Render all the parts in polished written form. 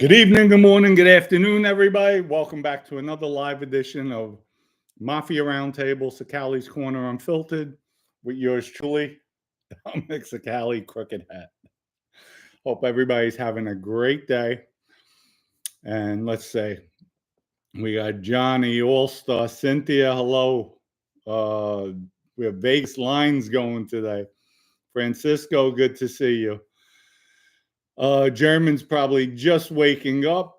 Good evening, good morning, good afternoon, everybody. Welcome back to another live edition of Mafia Roundtable, Cicale's Corner Unfiltered, with yours truly, Domminickcicale, Crooked Hat. Hope everybody's having a great day. And let's say we got Johnny, All-Star, Cynthia, hello. We have Vegas lines going today. Francisco, good to see you. German's probably just waking up.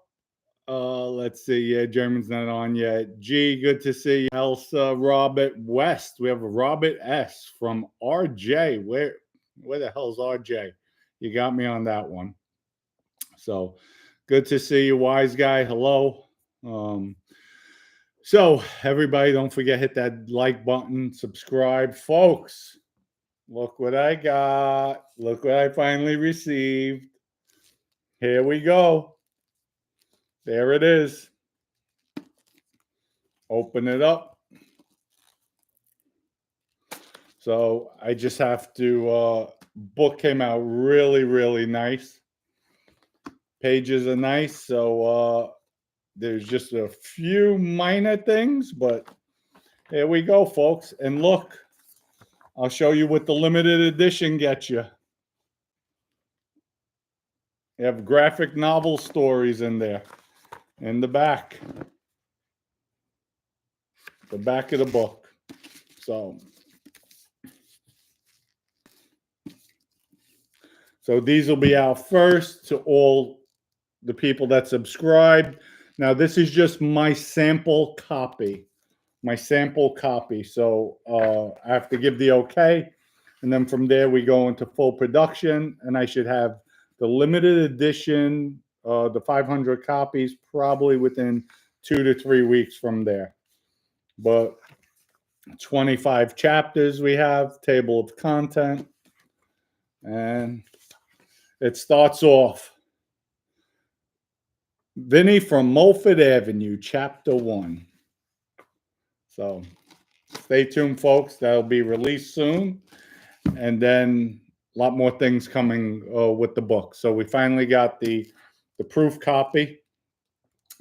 Let's see. Yeah, German's not on yet. G, good to see you. Elsa, Robert West. We have a Robert S from RJ. Where the hell's RJ? You got me on that one. So good to see you, wise guy. Hello. So everybody, don't forget, hit that like button, subscribe, folks. Look what I got. Look what I finally received. Here we go. There it is. Open it up. So I just have to, book came out really, really nice. Pages are nice. So there's just a few minor things, but here we go, folks. And look, I'll show you what the limited edition gets you. You have graphic novel stories in there, in the back. The back of the book. So these will be out first to all the people that subscribed. Now, this is just my sample copy. So I have to give the okay. And then from there, we go into full production. And I should have the limited edition, the 500 copies, probably within 2 to 3 weeks from there. But 25 chapters we have, table of content. And it starts off. Vinny from Mulford Avenue, Chapter 1. So stay tuned, folks. That'll be released soon. And then a lot more things coming with the book. So we finally got the proof copy.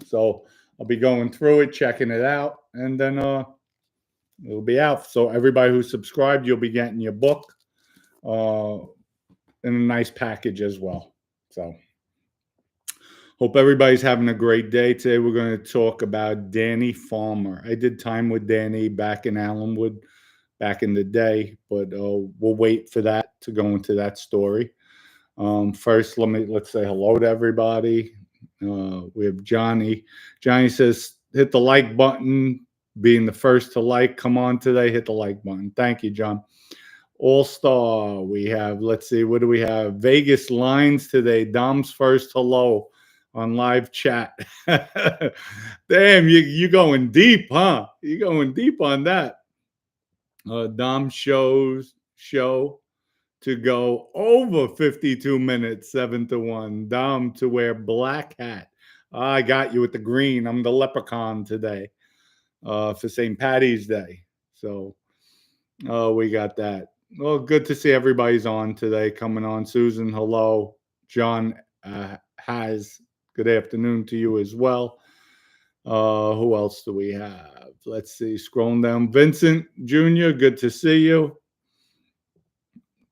So I'll be going through it, checking it out. And then it'll be out. So everybody who's subscribed, you'll be getting your book in a nice package as well. So hope everybody's having a great day. Today we're going to talk about Danny Fama. I did time with Danny back in Allenwood back in the day, but we'll wait for that to go into that story. First, let's say hello to everybody. We have Johnny. Johnny says, hit the like button. Being the first to like, come on today, hit the like button. Thank you, John. All-Star, we have, let's see, what do we have? Vegas lines today. Dom's first hello on live chat. Damn, you going deep, huh? You going deep on that. Dom show to go over 52 minutes, 7-1. Dom to wear black hat. I got you with the green. I'm the leprechaun today for St. Patty's Day. So we got that. Well, good to see everybody's on today, coming on. Susan, hello. John has good afternoon to you as well. Who else do we have? Let's see. Scrolling down. Vincent Jr., good to see you.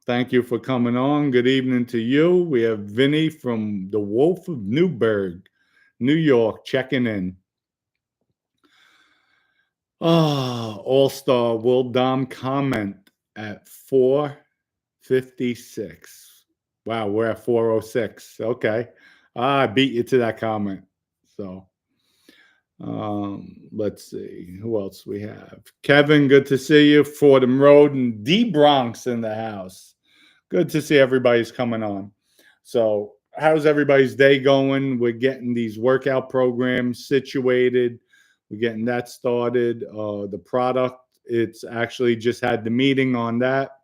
Thank you for coming on. Good evening to you. We have Vinny from the Wolf of Newburgh, New York, checking in. All-Star, will Dom comment at 4:56? Wow, we're at 4:06. Okay. I beat you to that comment. So let's see. Who else we have? Kevin, good to see you. Fordham Road and D Bronx in the house. Good to see everybody's coming on. So how's everybody's day going? We're getting these workout programs situated. We're getting that started. The product, it's actually just had the meeting on that.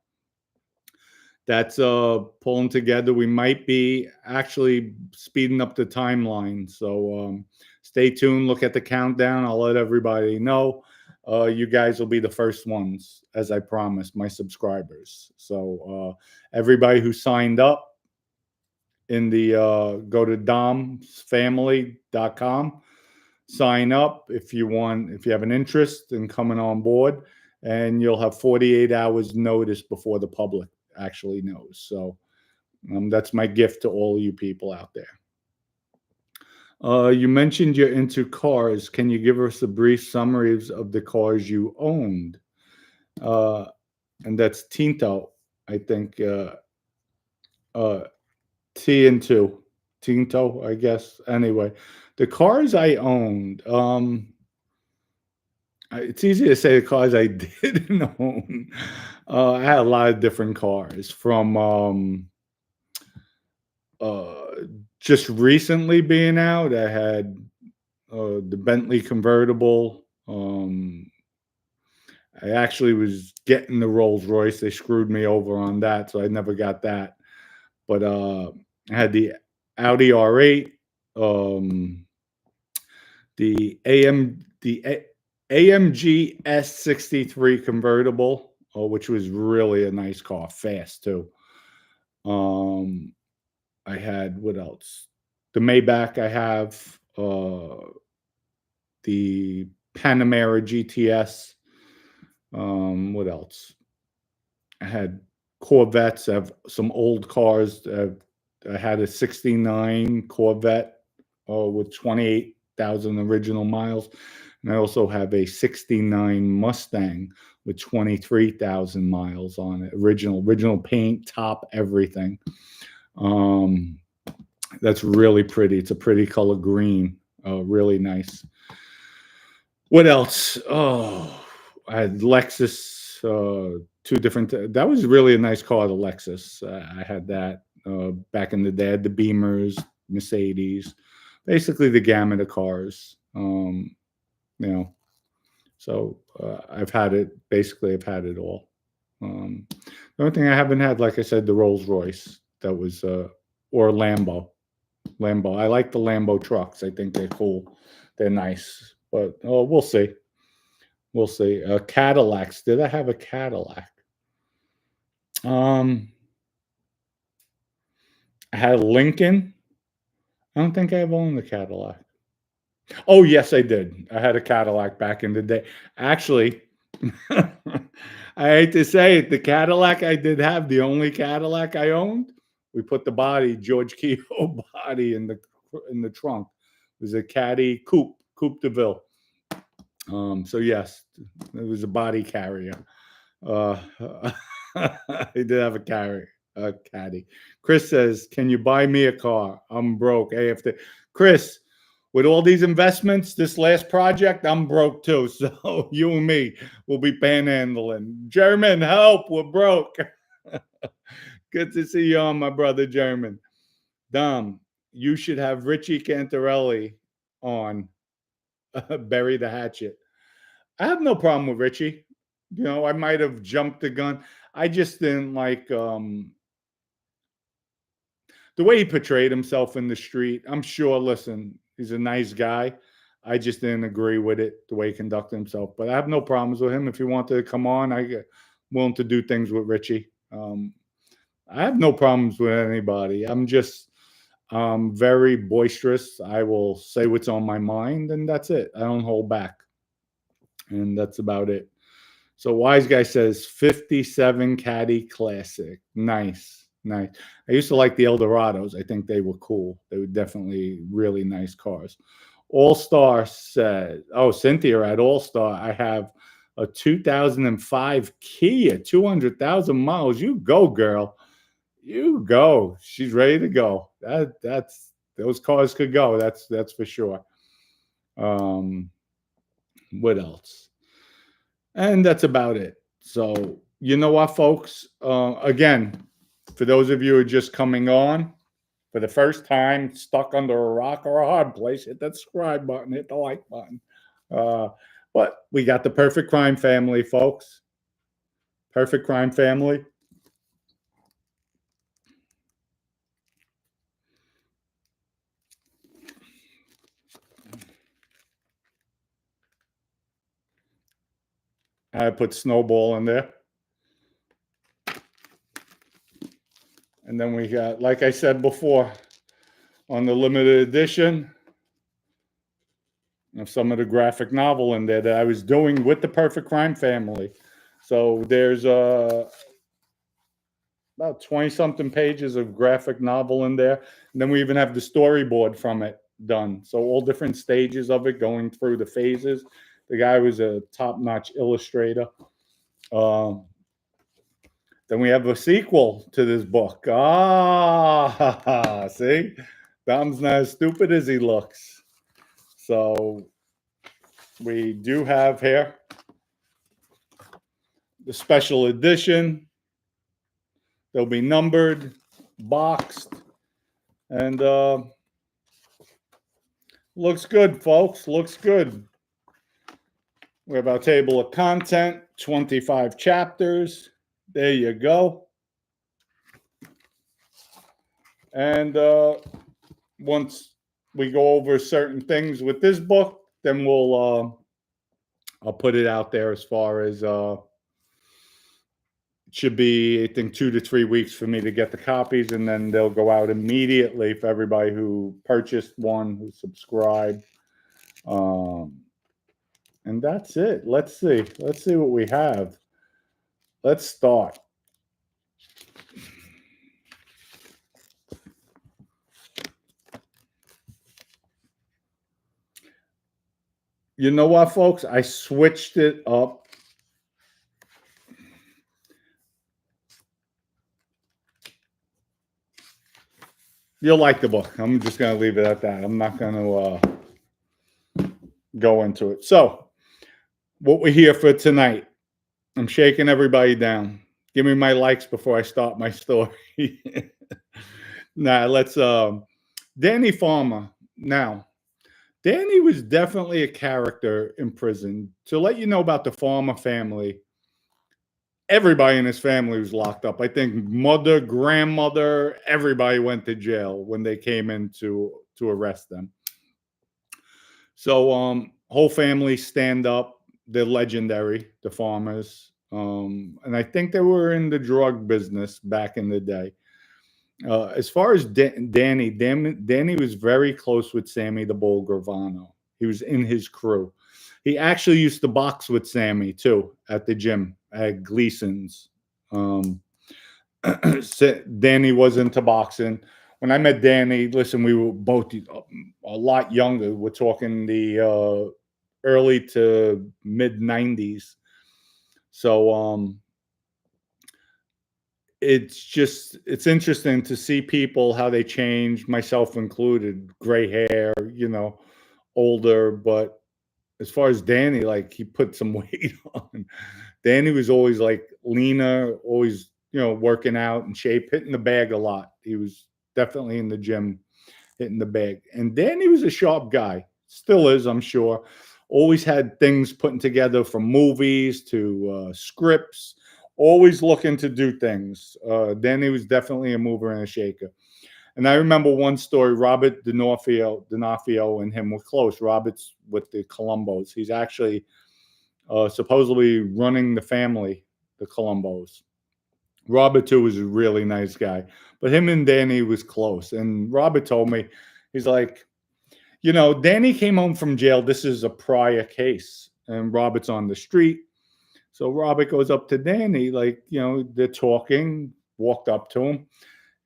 That's pulling together. We might be actually speeding up the timeline. So stay tuned. Look at the countdown. I'll let everybody know. You guys will be the first ones, as I promised, my subscribers. So everybody who signed up, in the go to domsfamily.com. Sign up if you have an interest in coming on board, and you'll have 48 hours notice before the public actually knows. So that's my gift to all you people out there. You mentioned you're into cars. Can you give us a brief summary of the cars you owned? And that's Tinto, I think. T and two, Tinto, I guess. Anyway, the cars I owned. It's easy to say the cars I didn't own. I had a lot of different cars from just recently being out. I had the Bentley convertible. I actually was getting the Rolls Royce. They screwed me over on that, so I never got that. But I had the Audi R8, the AMG S63 convertible, which was really a nice car, fast too. I had, what else? The Maybach. I have the Panamera GTS. What else? I had Corvettes. I have some old cars. I had a 69 Corvette with 28,000 original miles. And I also have a 69 Mustang with 23,000 miles on it. Original paint, top, everything. That's really pretty. It's a pretty color green. Really nice. What else? Oh, I had Lexus. Two different. That was really a nice car, the Lexus. I had that back in the day. I had the Beamers, Mercedes, basically the gamut of cars. So I've had it. Basically, I've had it all. The only thing I haven't had, like I said, the Rolls Royce. That was or Lambo. I like the Lambo trucks. I think they're cool. They're nice, but we'll see. We'll see. Cadillacs. Did I have a Cadillac? I had a Lincoln. I don't think I ever owned a Cadillac. Oh, yes, I did. I had a Cadillac back in the day. Actually, I hate to say it, the Cadillac I did have, the only Cadillac I owned, we put the body, George Keogh body in the trunk. It was a Caddy Coupe de Ville. So yes, it was a body carrier. I did have a caddy. Chris says, "Can you buy me a car? I'm broke." Chris, with all these investments, this last project, I'm broke too. So you and me will be panhandling. German, help! We're broke. Good to see you on, my brother German. Dom, you should have Richie Cantarelli on. Bury the hatchet. I have no problem with Richie. I might have jumped the gun. I just didn't like the way he portrayed himself in the street. I'm sure, listen, he's a nice guy. I just didn't agree with it, the way he conducted himself. But I have no problems with him. If he wanted to come on, I'm willing to do things with Richie. I have no problems with anybody. I'm just very boisterous. I will say what's on my mind, and that's it. I don't hold back. And that's about it. So Wise Guy says 57 Caddy Classic. Nice. I used to like the Eldorados. I think they were cool. They were definitely really nice cars. All Star said, Cynthia at All Star, I have a 2005 Kia, 200,000 miles. You go, girl. You go. She's ready to go. That's those cars could go. That's for sure. What else? And that's about it. So, you know what, folks? Again, for those of you who are just coming on for the first time, stuck under a rock or a hard place, hit that subscribe button, hit the like button. But we got the Perfect Crime family, folks. Perfect Crime family. I put Snowball in there. And And then we got, like I said before, on the limited edition of some of the graphic novel in there that I was doing with the Perfect Crime family. So there's about 20-something pages of graphic novel in there. And then we even have the storyboard from it done. So all different stages of it, going through the phases. The guy was a top-notch illustrator. Then we have a sequel to this book. See? Dom's not as stupid as he looks. So we do have here the special edition. They'll be numbered, boxed, and looks good, folks. Looks good. We have our table of content, 25 chapters. There you go. And once we go over certain things with this book, then we'll I'll put it out there as far as it should be, I think, 2 to 3 weeks for me to get the copies, and then they'll go out immediately for everybody who purchased one, who subscribed. And that's it. Let's see what we have. Let's start. You know what, folks? I switched it up. You'll like the book. I'm just going to leave it at that. I'm not going to go into it. So, what we're here for tonight. I'm shaking everybody down. Give me my likes before I start my story. Now, let's Danny Fama. Now, Danny was definitely a character in prison. To let you know about the Fama family, everybody in his family was locked up. I think mother, grandmother, everybody went to jail when they came in to arrest them. So whole family stand up. They're legendary, the Farmers. And I think they were in the drug business back in the day. As far as Danny was very close with Sammy the Bull Gravano. He was in his crew. He actually used to box with Sammy, too, at the gym at Gleason's. Danny was into boxing. When I met Danny, listen, we were both a lot younger. We're talking the early to mid-90s. So it's interesting to see people, how they change, myself included, gray hair, older. But as far as Danny, like, he put some weight on. Danny was always like leaner, always, working out in shape, hitting the bag a lot. He was definitely in the gym hitting the bag. And Danny was a sharp guy. Still is, I'm sure. Always had things putting together, from movies to scripts, always looking to do things. Danny was definitely a mover and a shaker. And I remember one story, Robert D'Onofrio and him were close. Robert's with the Colombos. He's actually supposedly running the family, the Colombos. Robert, too, was a really nice guy. But him and Danny was close. And Robert told me, he's like, Danny came home from jail. This is a prior case. And Robert's on the street. So Robert goes up to Danny, like, they're talking, walked up to him.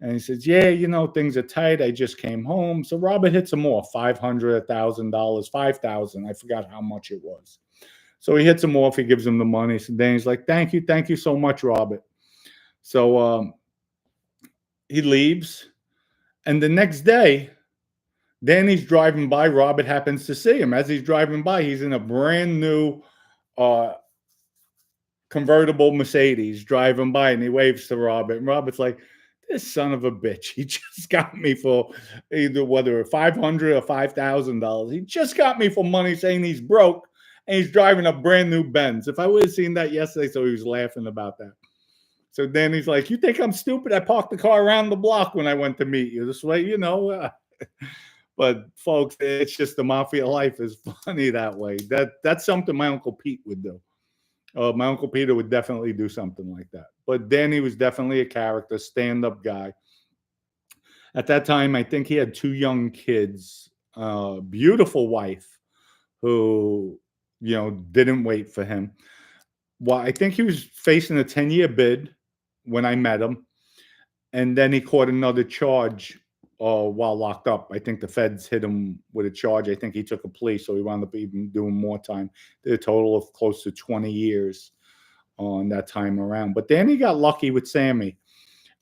And he says, yeah, things are tight. I just came home. So Robert hits him off, $500, $1,000, $5,000. I forgot how much it was. So he hits him off. He gives him the money. So Danny's like, thank you so much, Robert. So he leaves. And the next day, Danny's driving by. Robert happens to see him. As he's driving by, he's in a brand new convertible Mercedes driving by, and he waves to Robert. And Robert's like, this son of a bitch. He just got me for whether $500 or $5,000. He just got me for money, saying he's broke, and he's driving a brand new Benz. If I would have seen that yesterday, so he was laughing about that. So Danny's like, you think I'm stupid? I parked the car around the block when I went to meet you. This way, But folks, it's just the Mafia life is funny that way. That's something my Uncle Pete would do. My Uncle Peter would definitely do something like that. But Danny was definitely a character, stand-up guy. At that time, I think he had 2 young kids, beautiful wife who, didn't wait for him. Well, I think he was facing a 10-year bid when I met him, and then he caught another charge, while locked up. I think the feds hit him with a charge. I think he took a plea, so he wound up even doing more time. Did a total of close to 20 years on that time around. But Danny got lucky with Sammy.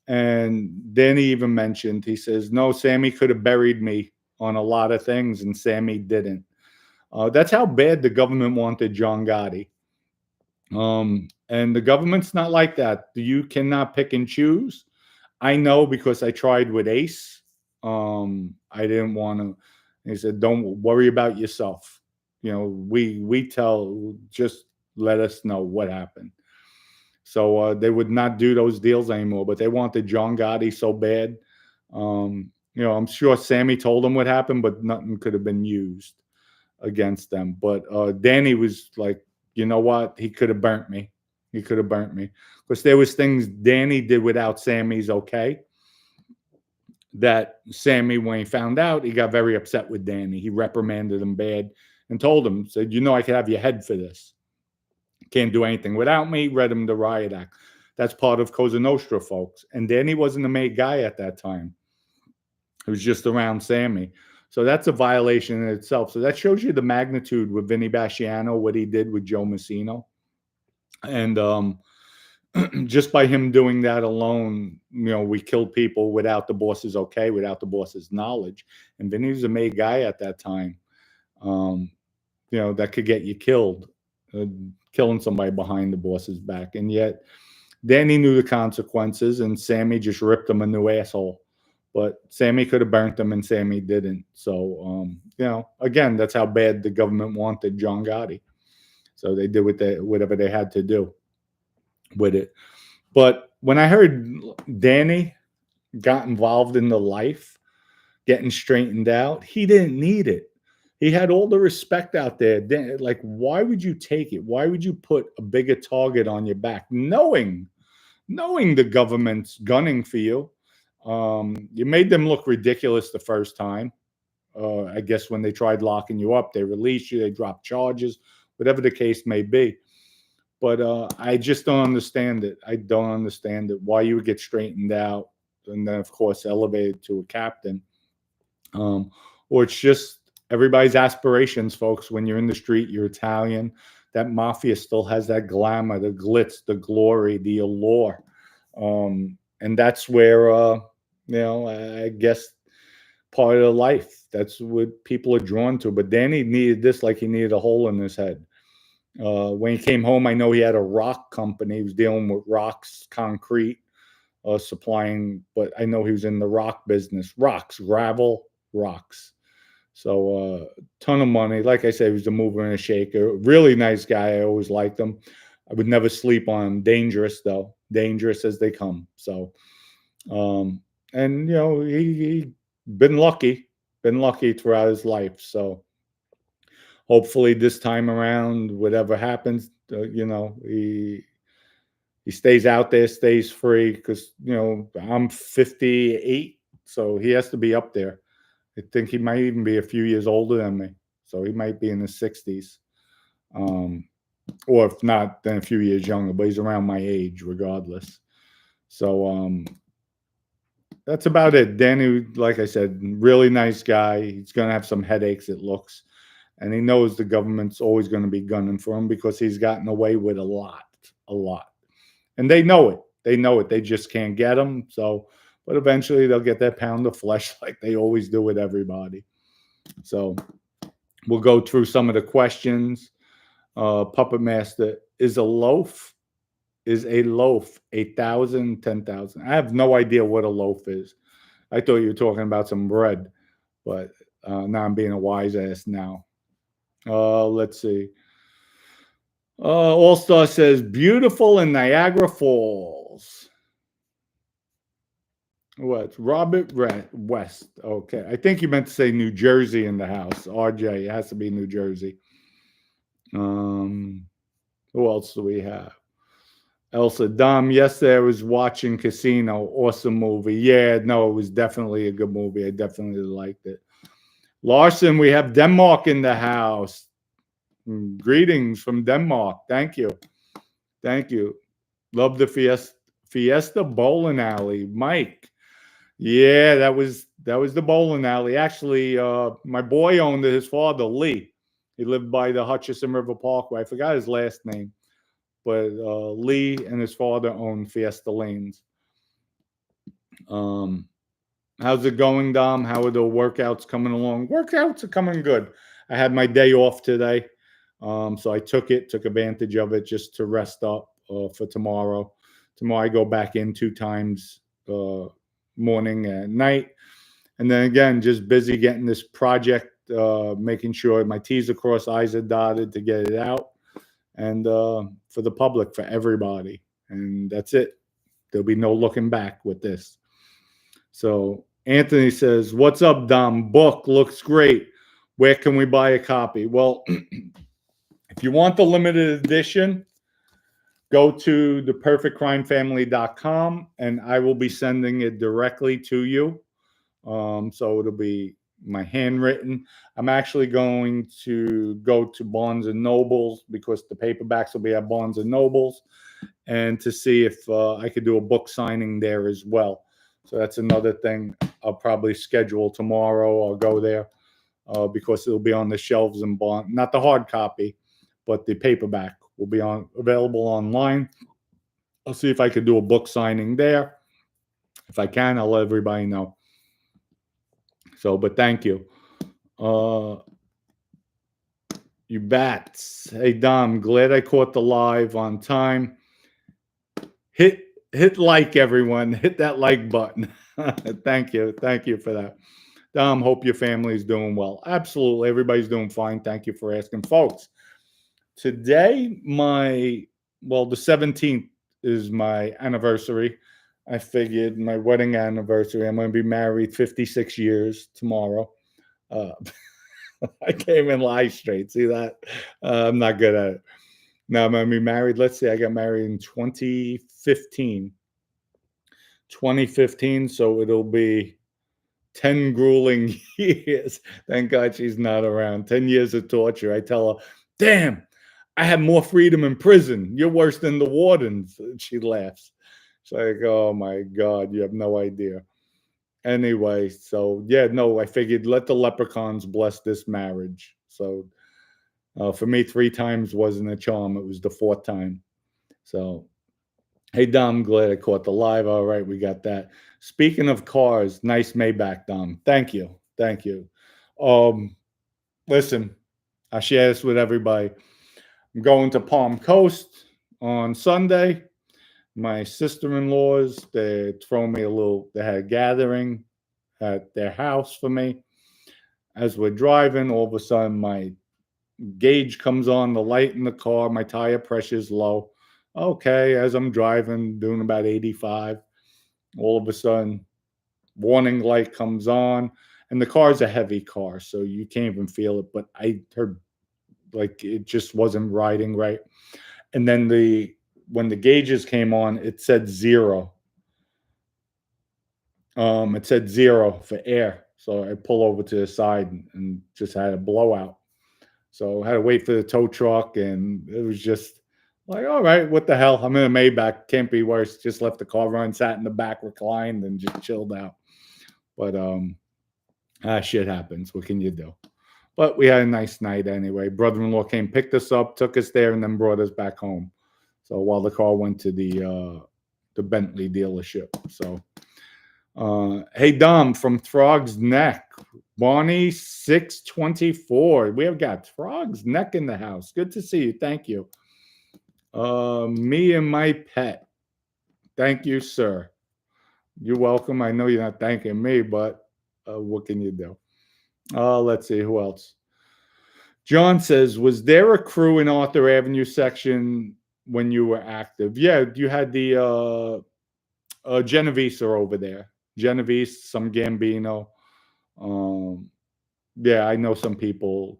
And Danny even mentioned, he says, no, Sammy could have buried me on a lot of things, and Sammy didn't. That's how bad the government wanted John Gotti. And the government's not like that. You cannot pick and choose. I know because I tried with Ace. I didn't want to. He said, don't worry about yourself. We tell, just let us know what happened. So they would not do those deals anymore, but they wanted John Gotti so bad. I'm sure Sammy told them what happened, but nothing could have been used against them. But Danny was like, you know what? He could have burnt me. He could have burnt me. Because there was things Danny did without Sammy's okay. That Sammy, when he found out, he got very upset with Danny. He reprimanded him bad and told him, said, I could have your head for this. Can't do anything without me. Read him the riot act. That's part of Cosa Nostra, folks. And Danny wasn't a made guy at that time. It was just around Sammy. So that's a violation in itself. So that shows you the magnitude with Vinny Basciano, what he did with Joe Massino. And just by him doing that alone, we killed people without the boss's okay, without the boss's knowledge. And Vinny was a made guy at that time. That could get you killed. Killing somebody behind the boss's back. And yet Danny knew the consequences, and Sammy just ripped him a new asshole. But Sammy could have burnt him, and Sammy didn't. So, again, that's how bad the government wanted John Gotti. So they did whatever they had to do with it. But when I heard Danny got involved in the life, getting straightened out, he didn't need it. He had all the respect out there. Like, why would you take it? Why would you put a bigger target on your back, knowing the government's gunning for you? You made them look ridiculous the first time. I guess when they tried locking you up, they released you, they dropped charges, whatever the case may be. But I just don't understand it. I don't understand it. Why you would get straightened out and then, of course, elevated to a captain. Or it's just everybody's aspirations, folks. When you're in the street, you're Italian. That mafia still has that glamour, the glitz, the glory, the allure. And that's where, I guess part of the life. That's what people are drawn to. But Danny needed this like he needed a hole in his head. When he came home, I know he had a rock company. He was dealing with rocks, concrete, supplying. But I know he was in the rock business. Rocks, gravel, rocks. So ton of money. Like I said, he was a mover and a shaker. Really nice guy. I always liked him. I would never sleep on him. Dangerous, though. Dangerous as they come. So, and, he been lucky throughout his life. So hopefully this time around, whatever happens, he stays out there, stays free. Because, I'm 58, so he has to be up there. I think he might even be a few years older than me. So he might be in his 60s. Or if not, then a few years younger. But he's around my age regardless. So that's about it. Danny, like I said, really nice guy. He's going to have some headaches, it looks. And he knows the government's always going to be gunning for him because he's gotten away with a lot. And they know it. They just can't get him. So, but eventually they'll get that pound of flesh like they always do with everybody. So we'll go through some of the questions. Puppet Master, is a loaf 1,000, 10,000? I have no idea what a loaf is. I thought you were talking about some bread, but now I'm being a wise ass now. Let's see. All Star says, beautiful in Niagara Falls. What? Robert West. Okay. I think you meant to say New Jersey in the house. RJ, it has to be New Jersey. Who else do we have? Elsa Dom, yesterday I was watching Casino. Awesome movie. Yeah, no, it was definitely a good movie. I definitely liked it. Larson, we have Denmark in the house. Greetings from Denmark. Thank you. Thank you. Love the Fiesta Bowling Alley. Mike. Yeah, that was the bowling alley. Actually, my boy owned it, his father, Lee. He lived by the Hutchison River Parkway. I forgot his last name. But Lee and his father owned Fiesta Lanes. How's it going, Dom? How are the workouts coming along? Workouts are coming good. I had my day off today, so I took advantage of it just to rest up for tomorrow. Tomorrow I go back in 2 times, morning and night, and then again just busy getting this project, making sure my T's are crossed, I's are dotted to get it out, and for the public, for everybody, and that's it. There'll be no looking back with this. So Anthony says, "What's up, Dom? Book looks great. Where can we buy a copy?" Well, if you want the limited edition, go to theperfectcrimefamily.com and I will be sending it directly to you. So it'll be my handwritten. I'm actually going to go to Barnes and Nobles because the paperbacks will be at Barnes and Nobles, and to see if I could do a book signing there as well. So that's another thing I'll probably schedule tomorrow. I'll go there because it'll be on the shelves in Barnes, not the hard copy, but the paperback will be available online. I'll see if I could do a book signing there. If I can, I'll let everybody know. So, but thank you. You bats. Hey, Dom, glad I caught the live on time. Hit like, everyone. Hit that like button. Thank you. Thank you for that. Dom, hope your family is doing well. Absolutely. Everybody's doing fine. Thank you for asking. Folks, today, the 17th is my anniversary. I figured my wedding anniversary. I'm going to be married 56 years tomorrow. I came in live straight. See that? I'm not good at it. Now I'm going to be married. Let's see. I got married in 2015. 2015. So it'll be 10 grueling years. Thank God she's not around. 10 years of torture. I tell her, damn, I have more freedom in prison. You're worse than the wardens. She laughs. It's like, oh my God, you have no idea. Anyway, so yeah, no, I figured let the leprechauns bless this marriage. So for me, 3 times wasn't a charm. It was the 4th time. So, hey, Dom, I'm glad I caught the live. All right, we got that. Speaking of cars, nice Maybach, Dom. Thank you. Thank you. Listen, I share this with everybody. I'm going to Palm Coast on Sunday. My sister-in-laws, they had a gathering at their house for me. As we're driving, all of a sudden my gauge comes on, the light in the car, my tire pressure is low. Okay, as I'm driving, doing about 85, all of a sudden, warning light comes on, and the car's a heavy car, so you can't even feel it, but I heard like it just wasn't riding right. And then when the gauges came on, it said 0. It said 0 for air. So I pull over to the side and just had a blowout. So I had to wait for the tow truck, and it was just like, all right, what the hell? I'm in a Maybach. Can't be worse. Just left the car run, sat in the back, reclined, and just chilled out. But shit happens. What can you do? But we had a nice night anyway. Brother-in-law came, picked us up, took us there, and then brought us back home. So while the car went to the Bentley dealership. So, hey, Dom from Throg's Neck, Barney 624. We have got Throg's Neck in the house. Good to see you. Thank you. Me and my pet. Thank you, sir. You're welcome. I know you're not thanking me, but what can you do? Let's see who else. John says, was there a crew in Arthur Avenue section when you were active? Yeah, you had the Genovese are over there. Genovese, some Gambino. Yeah, I know some people.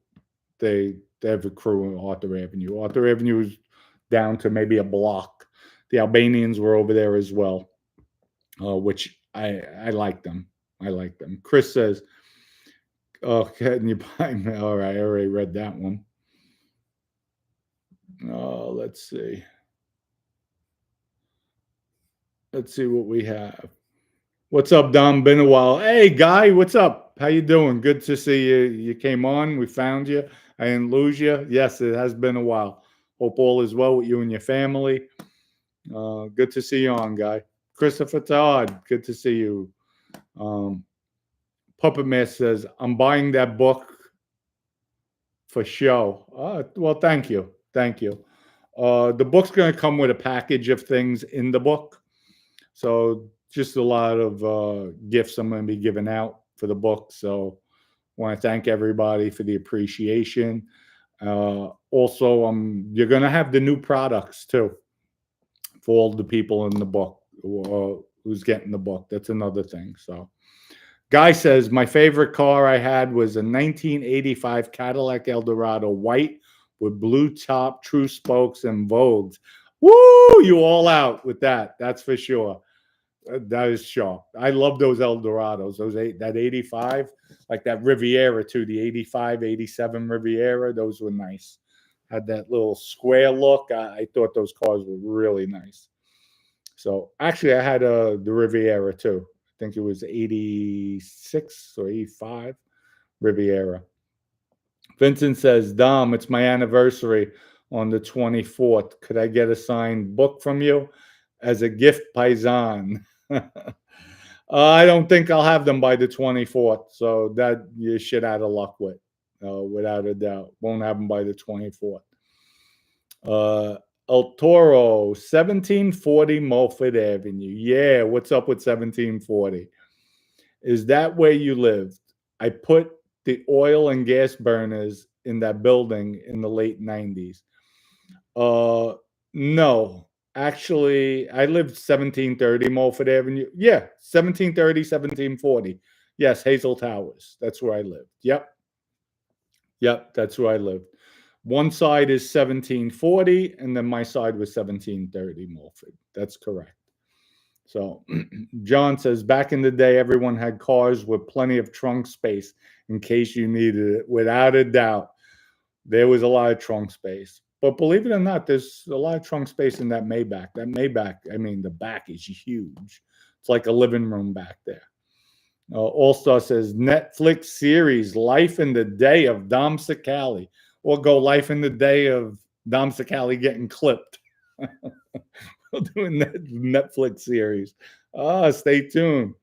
They have a crew in Arthur Avenue. Arthur Avenue is down to maybe a block. The Albanians were over there as well, which I like them. I like them. Chris says, "Oh, can you buy me?" All right, I already read that one. Let's see. Let's see what we have. What's up, Dom? Been a while. Hey, Guy, what's up? How you doing? Good to see you. You came on. We found you. I didn't lose you. Yes, it has been a while. Hope all is well with you and your family. Good to see you on, Guy. Christopher Todd, good to see you. Puppet Master says, I'm buying that book for show. Well, thank you. Thank you. The book's going to come with a package of things in the book. So just a lot of gifts I'm going to be giving out for the book. So I want to thank everybody for the appreciation. Also, you're going to have the new products too for all the people in the book who's getting the book. That's another thing. So Guy says, my favorite car I had was a 1985 Cadillac Eldorado white with blue top, true spokes, and Vogues. Woo! You all out with that. That's for sure. That is sharp. I love those Eldorados. That 85, like that Riviera too, the 85, 87 Riviera. Those were nice. Had that little square look. I thought those cars were really nice. So actually, I had the Riviera too. I think it was 86 or 85 Riviera. Vincent says, Dom, it's my anniversary on the 24th. Could I get a signed book from you as a gift, paisan? I don't think I'll have them by the 24th. So that you're shit out of luck with, without a doubt. Won't have them by the 24th. El Toro, 1740 Mulford Avenue. Yeah, what's up with 1740? Is that where you lived? I put the oil and gas burners in that building in the late 90s. No. Actually, I lived 1730 Mulford Avenue. Yeah, 1730, 1740. Yes, Hazel Towers. That's where I lived. Yep, that's where I lived. One side is 1740, and then my side was 1730 Mulford. That's correct. So John says, back in the day, everyone had cars with plenty of trunk space in case you needed it. Without a doubt, there was a lot of trunk space. But believe it or not, there's a lot of trunk space in that Maybach. That Maybach, I mean, the back is huge. It's like a living room back there. All-Star says, Netflix series, Life in the Day of Domminickcicale. Or go Life in the Day of Domminickcicale getting clipped. We'll do a Netflix series. Stay tuned.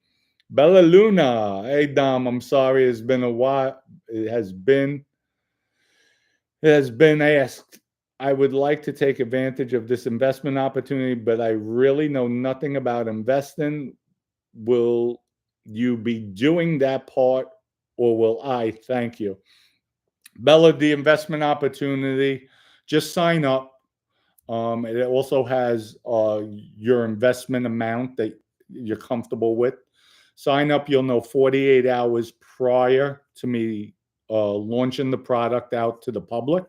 Bella Luna. Hey, Dom, I'm sorry. It's been a while. It has been asked. I would like to take advantage of this investment opportunity, but I really know nothing about investing. Will you be doing that part, or will I? Thank you. Bella, the investment opportunity, just sign up. It also has your investment amount that you're comfortable with. Sign up. You'll know 48 hours prior to me launching the product out to the public.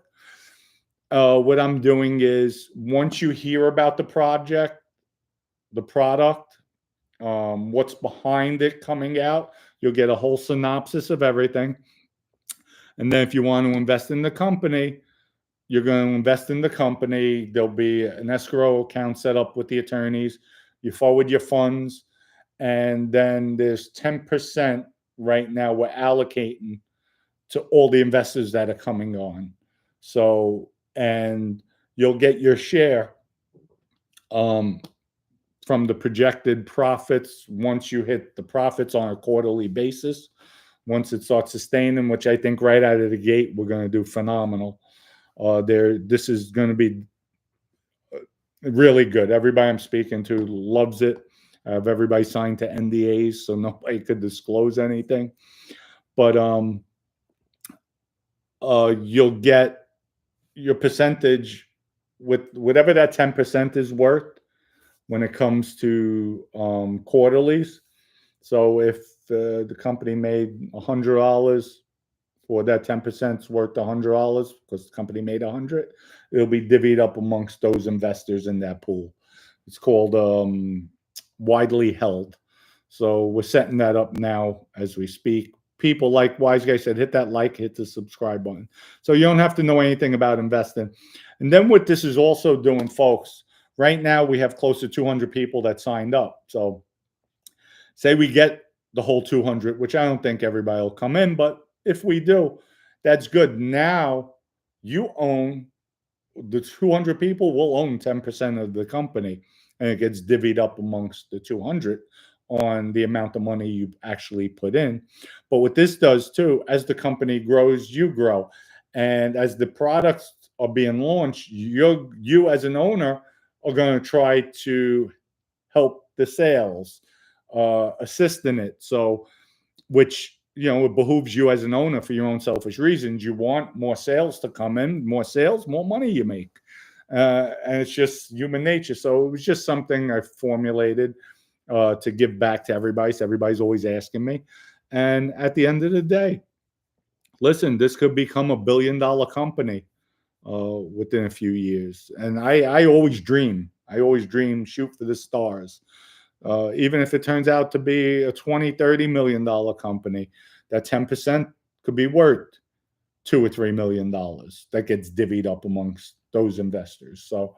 What I'm doing is, once you hear about the product, what's behind it coming out, you'll get a whole synopsis of everything. And then if you want to invest in the company, you're going to invest in the company. There'll be an escrow account set up with the attorneys. You forward your funds, and then there's 10% right now we're allocating to all the investors that are coming on. So, and you'll get your share from the projected profits once you hit the profits on a quarterly basis. Once it starts sustaining, which I think right out of the gate, we're going to do phenomenal. This is going to be really good. Everybody I'm speaking to loves it. I have everybody signed to NDAs, so nobody could disclose anything. But you'll get your percentage with whatever that 10% is worth when it comes to quarterlies. So if the company made $100, or that 10% is worth $100 because the company made $100, it'll be divvied up amongst those investors in that pool. It's called Widely Held. So we're setting that up now as we speak. People, like Wise Guy said, hit that like, hit the subscribe button. So you don't have to know anything about investing. And then what this is also doing, folks, right now we have close to 200 people that signed up. So say we get the whole 200, which I don't think everybody will come in, but if we do, that's good. Now you own, the 200 people will own 10% of the company, and it gets divvied up amongst the 200 on the amount of money you actually put in. But what this does too, as the company grows, you grow. And as the products are being launched, you as an owner are going to try to help the sales, assist in it. So, which, it behooves you as an owner for your own selfish reasons. You want more sales to come in, more sales, more money you make. And it's just human nature. So it was just something I formulated to give back to everybody. So everybody's always asking me. And at the end of the day, listen, this could become $1 billion company within a few years. And I always dream. I always dream, shoot for the stars. Even if it turns out to be a $20-30 million company, that 10% could be worth $2 or $3 million that gets divvied up amongst those investors. So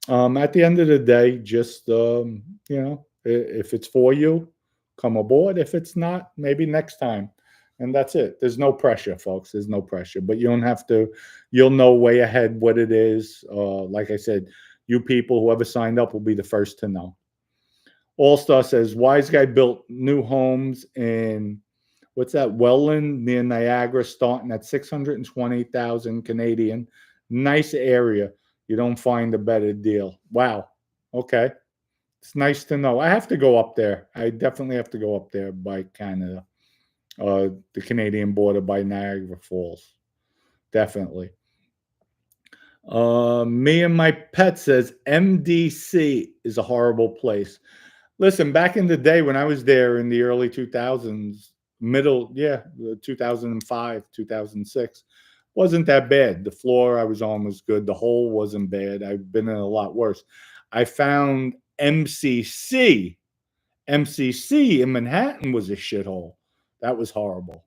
at the end of the day, just if it's for you, come aboard. If it's not, maybe next time. And that's it. There's no pressure, folks. There's no pressure. But you don't have to. You'll know way ahead what it is. Like I said, you people, whoever signed up, will be the first to know. All Star says, Wise Guy built new homes in, what's that, Welland near Niagara, starting at 620,000 Canadian. Nice area. You don't find a better deal. Wow. Okay. It's nice to know. I have to go up there. I definitely have to go up there by Canada, the Canadian border by Niagara Falls. Definitely. Me and my pet says MDC is a horrible place. Listen, back in the day when I was there in the early 2000s, 2005, 2006, wasn't that bad. The floor I was on was good. The hole wasn't bad. I've been in a lot worse. I found MCC in Manhattan was a shithole. That was horrible.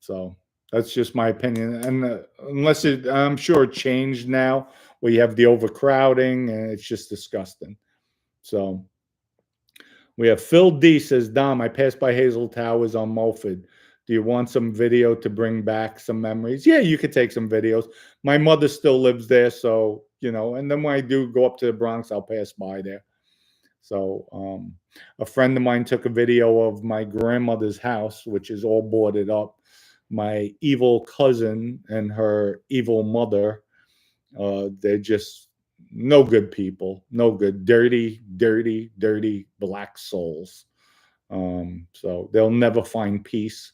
So that's just my opinion. And I'm sure it changed now, where you have the overcrowding and it's just disgusting. So we have Phil D says, Dom, I passed by Hazel Towers on Mulford. Do you want some video to bring back some memories? Yeah, you could take some videos. My mother still lives there, so, and then when I do go up to the Bronx, I'll pass by there. So a friend of mine took a video of my grandmother's house, which is all boarded up. My evil cousin and her evil mother, they're just no good people, no good, dirty black souls. So they'll never find peace.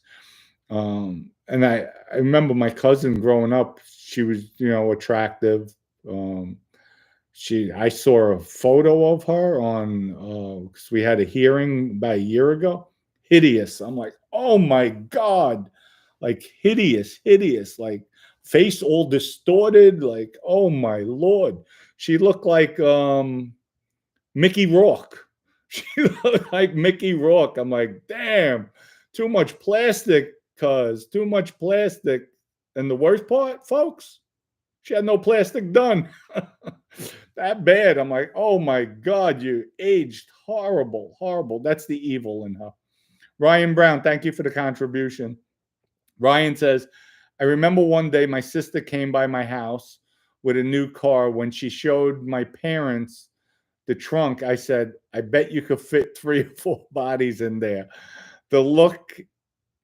And I remember my cousin growing up, she was, attractive. I saw a photo of her on, because we had a hearing about a year ago. Hideous. I'm like, oh my God, like hideous, like face all distorted, like, oh my Lord. She looked like Mickey Rourke. She looked like Mickey Rourke. I'm like, damn, too much plastic, too much plastic. And the worst part, folks, she had no plastic done. That bad. I'm like, oh my God, you aged horrible. That's the evil in her. Ryan Brown, thank you for the contribution. Ryan says, I remember one day my sister came by my house with a new car. When she showed my parents the trunk, I said, I bet you could fit 3 or 4 bodies in there. The look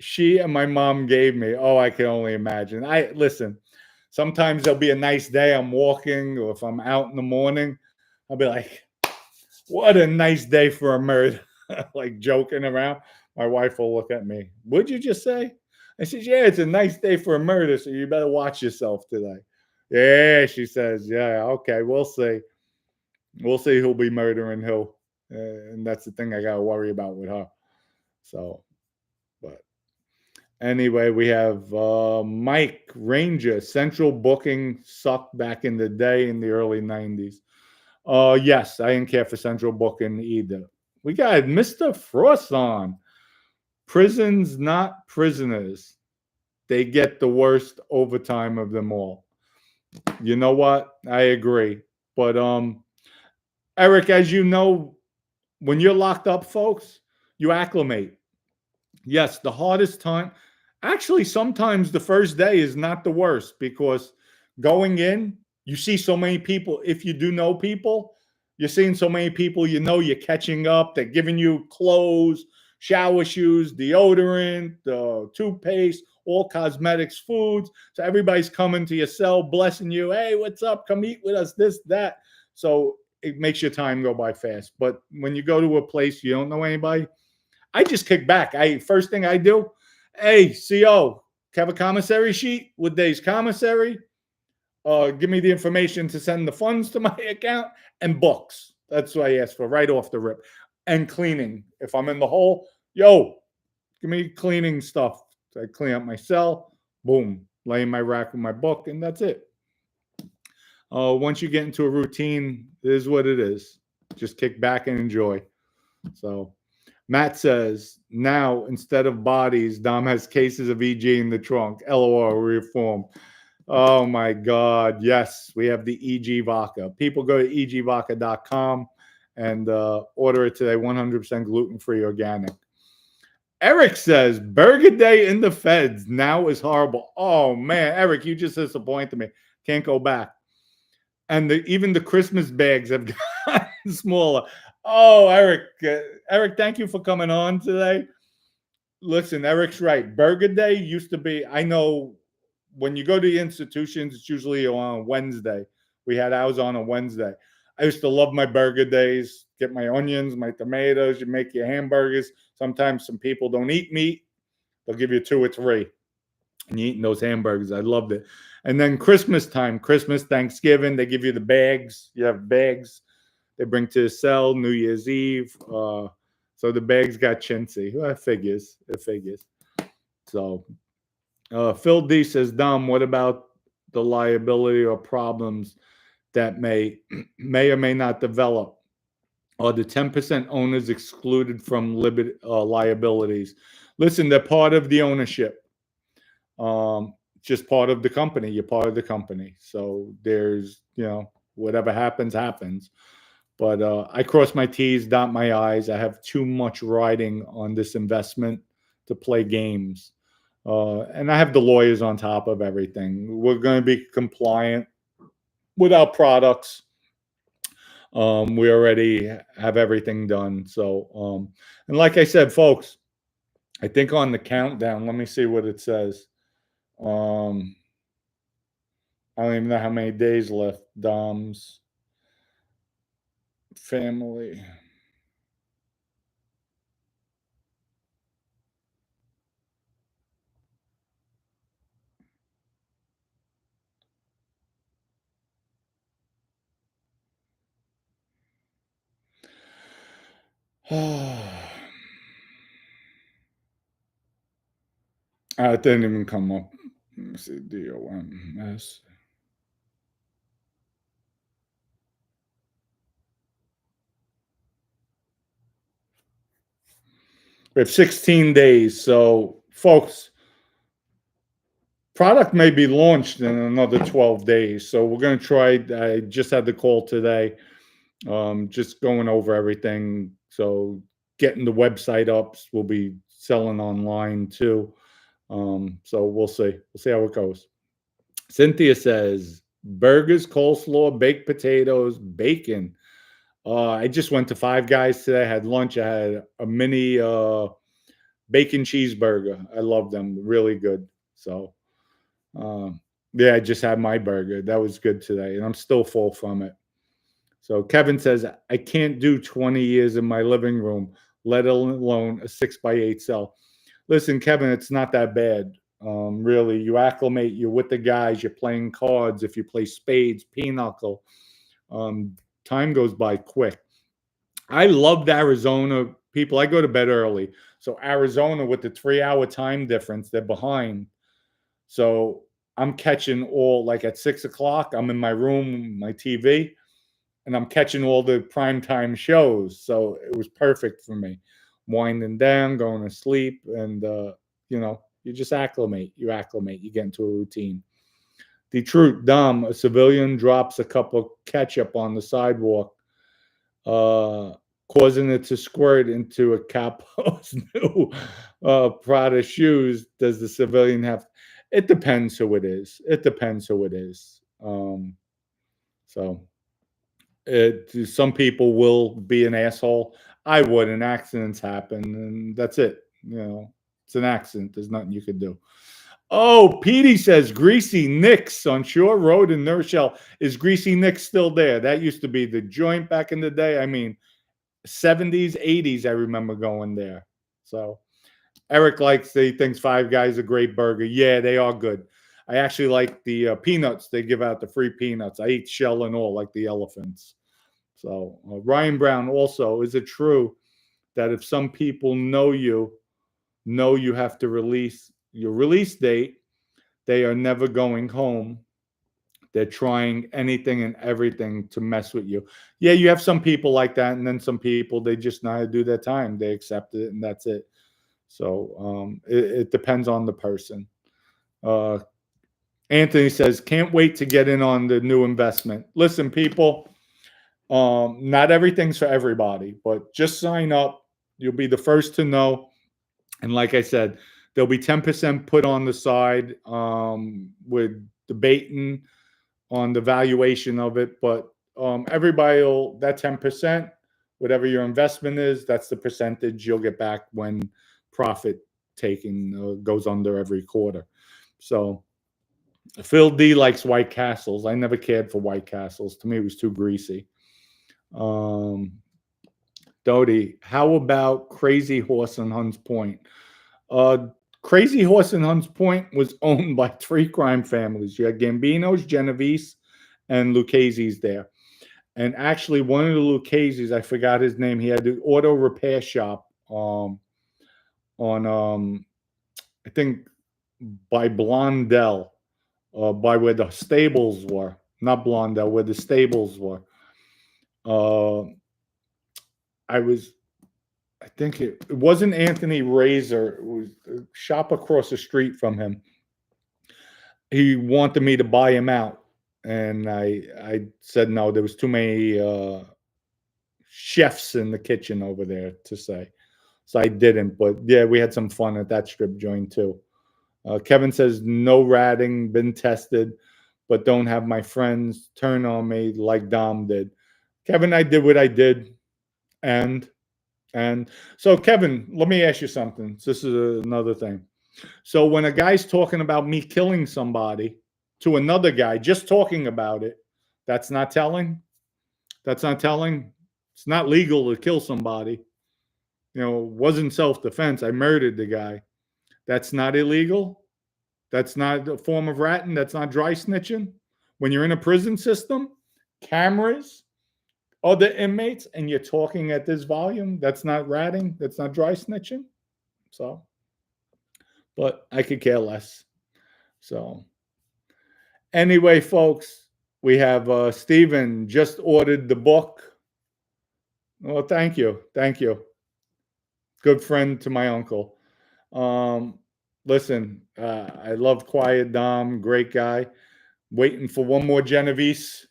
she and my mom gave me, oh, I can only imagine. Listen, sometimes there'll be a nice day, I'm walking, or if I'm out in the morning, I'll be like, what a nice day for a murder. Like joking around. My wife will look at me. What'd you just say? I said, yeah, it's a nice day for a murder, so you better watch yourself today. Yeah, she says, yeah, okay, we'll see. We'll see who'll be murdering who. And that's the thing I got to worry about with her. So, but anyway, we have Mike Ranger. Central booking sucked back in the day in the early 90s. Yes, I didn't care for Central Booking either. We got Mr. Frost on. Prisons, not prisoners. They get the worst overtime of them all. You know what? I agree. But Eric, as you know, when you're locked up, folks, you acclimate. Yes, the hardest time. Actually, sometimes the first day is not the worst because going in, you see so many people. If you do know people, you're seeing so many people, you know, you're catching up. They're giving you clothes, shower shoes, deodorant, toothpaste, all cosmetics, foods. So everybody's coming to your cell, blessing you. Hey, what's up? Come eat with us, this, that. So it makes your time go by fast. But when you go to a place you don't know anybody, I just kick back. First thing I do, hey, CO, have a commissary sheet with days commissary. Give me the information to send the funds to my account and books. That's what I ask for right off the rip. And cleaning. If I'm in the hole, yo, give me cleaning stuff. So I clean up my cell, boom, lay in my rack with my book, and that's it. Once you get into a routine, it is what it is. Just kick back and enjoy. So Matt says, now instead of bodies, Dom has cases of EG in the trunk. LOL, reform. Oh my God. Yes, we have the EG vodka. People go to egvodka.com and order it today. 100% gluten free organic. Eric says, Burger Day in the Feds now is horrible. Oh man, Eric, you just disappointed me. Can't go back. And even the Christmas bags have gotten smaller. Oh, Eric, thank you for coming on today. Listen, Eric's right. Burger Day used to be, I know when you go to the institutions, it's usually on a Wednesday. We had ours on a Wednesday. I used to love my burger days, get my onions, my tomatoes, you make your hamburgers. Sometimes some people don't eat meat. They'll give you 2 or 3. And you're eating those hamburgers. I loved it. And then Christmas time, Christmas, Thanksgiving, they give you the bags. You have bags they bring to the cell, New Year's Eve. So the bags got chintzy. Well, it figures. So Phil D says, Dom, what about the liability or problems that may or may not develop? Are the 10% owners excluded from liabilities? Listen, they're part of the ownership. Just part of the company. You're part of the company. So there's, whatever happens, happens. But I cross my T's, dot my I's. I have too much riding on this investment to play games. And I have the lawyers on top of everything. We're going to be compliant with our products. We already have everything done. So, and like I said, folks, I think on the countdown, let me see what it says. I don't even know how many days left. Dom's family. It didn't even come up. Let me see. DOMS. We have 16 days. So, folks, product may be launched in another 12 days. So we're going to try. I just had the call today. Just going over everything. So getting the website up. We'll be selling online too. So we'll see. We'll see how it goes. Cynthia says, burgers, coleslaw, baked potatoes, bacon. I just went to Five Guys today. I had lunch. I had a mini bacon cheeseburger. I love them. Really good. So, yeah, I just had my burger. That was good today. And I'm still full from it. So Kevin says, I can't do 20 years in my living room, let alone a 6x8 cell. Listen, Kevin, it's not that bad. Really, you acclimate, you're with the guys, you're playing cards. If you play spades, pinochle, time goes by quick. I loved Arizona people. I go to bed early. So Arizona with the 3-hour time difference, they're behind. So I'm catching all like at 6 o'clock. I'm in my room, my TV. and I'm catching all the primetime shows. So it was perfect for me. Winding down, going to sleep, and you just acclimate. You acclimate. You get into a routine. The truth, Dom, a civilian drops a cup of ketchup on the sidewalk, uh, causing it to squirt into a Capo's new Prada shoes. Does the civilian have? It depends who it is. It depends who it is. So some people will be an asshole. I wouldn't. Accidents happen, and that's it. It's an accident. There's nothing you could do. Oh, Petey says Greasy Nick's on Shore Road in New Rochelle. Is Greasy Nick's still there? That used to be the joint back in the day. I mean, 70s, 80s, I remember going there. So Eric he thinks Five Guys a great burger. Yeah, they are good. I actually like the peanuts. They give out the free peanuts. I eat shell and all, like the elephants. So Ryan Brown also, is it true that if some people know you have to release your release date, they are never going home? They're trying anything and everything to mess with you. Yeah, you have some people like that, and then some people, they just know how to do their time. They accept it, and that's it. So it depends on the person. Anthony says, can't wait to get in on the new investment. Listen, people, not everything's for everybody, but just sign up. You'll be the first to know. And like I said, there'll be 10% put on the side with debating on the valuation of it. But everybody will, that 10%, whatever your investment is, that's the percentage you'll get back when profit taking goes under every quarter. So Phil D likes White Castles. I never cared for White Castles. To me, it was too greasy. Doty, how about Crazy Horse in Hunts Point? Crazy Horse in Hunts Point was owned by 3 crime families. You had Gambino's, Genovese, and Lucchese's there. And actually, one of the Lucchese's, I forgot his name, he had the auto repair shop on I think by Blondell, by where the stables were. Not Blondell, where the stables were. I think it wasn't Anthony Razor. It was a shop across the street from him. He wanted me to buy him out, and I said no. There was too many chefs in the kitchen over there to say, so I didn't. But yeah, we had some fun at that strip joint too. Kevin says no ratting, been tested, but don't have my friends turn on me like Dom did. Kevin, I did what I did, and so, Kevin, let me ask you something. This is another thing. So when a guy's talking about me killing somebody to another guy, just talking about it, that's not telling. That's not telling. It's not legal to kill somebody. It wasn't self-defense. I murdered the guy. That's not illegal. That's not a form of ratting. That's not dry snitching. When you're in a prison system, cameras, other inmates, and you're talking at this volume, that's not ratting. That's not dry snitching. So, but I could care less. So, anyway, folks, we have Stephen just ordered the book. Well, thank you. Thank you. Good friend to my uncle. Listen, I love Quiet Dom, great guy. Waiting for one more Genovese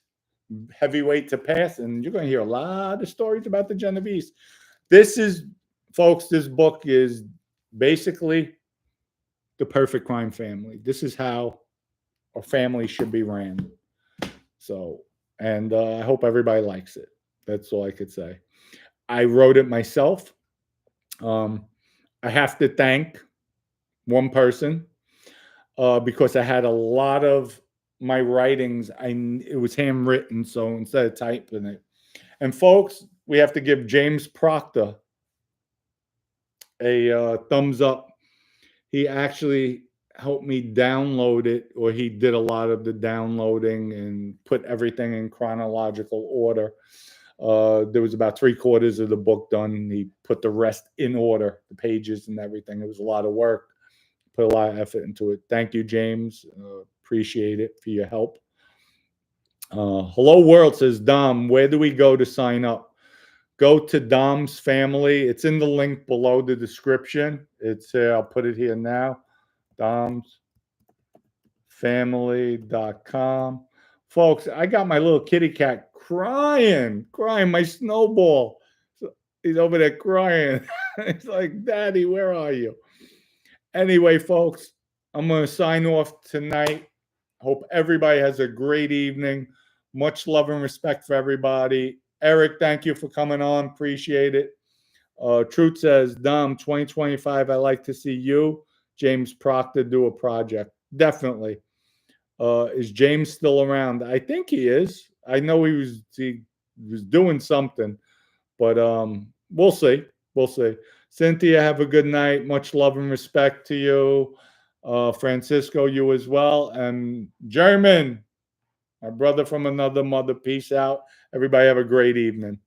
heavyweight to pass, and you're going to hear a lot of stories about the Genovese. This is, folks, this book is basically the perfect crime family. This is how a family should be ran. So, and I hope everybody likes it. That's all I could say. I wrote it myself. I have to thank one person because I had a lot of my writings, it was handwritten, so instead of typing it. And folks, we have to give James Proctor a thumbs up. He actually helped me download it, or he did a lot of the downloading and put everything in chronological order. There was about 3/4 of the book done. He put the rest in order, the pages and everything. It was a lot of work. Put a lot of effort into it. Thank you, James. Appreciate it for your help. Hello World says, Dom, where do we go to sign up? Go to Dom's Family. It's in the link below the description. It's I'll put it here now. domsfamily.com. Folks, I got my little kitty cat crying, my snowball. He's over there crying. It's like, Daddy, where are you? Anyway, folks, I'm going to sign off tonight. Hope everybody has a great evening. Much love and respect for everybody. Eric, thank you for coming on. Appreciate it. Truth says, Dom, 2025, I like to see you, James Proctor, do a project. Definitely. Is James still around? I think he is. I know he was doing something, but we'll see. We'll see. Cynthia, have a good night. Much love and respect to you. Francisco, you as well. And German, my brother from another mother, peace out. Everybody have a great evening.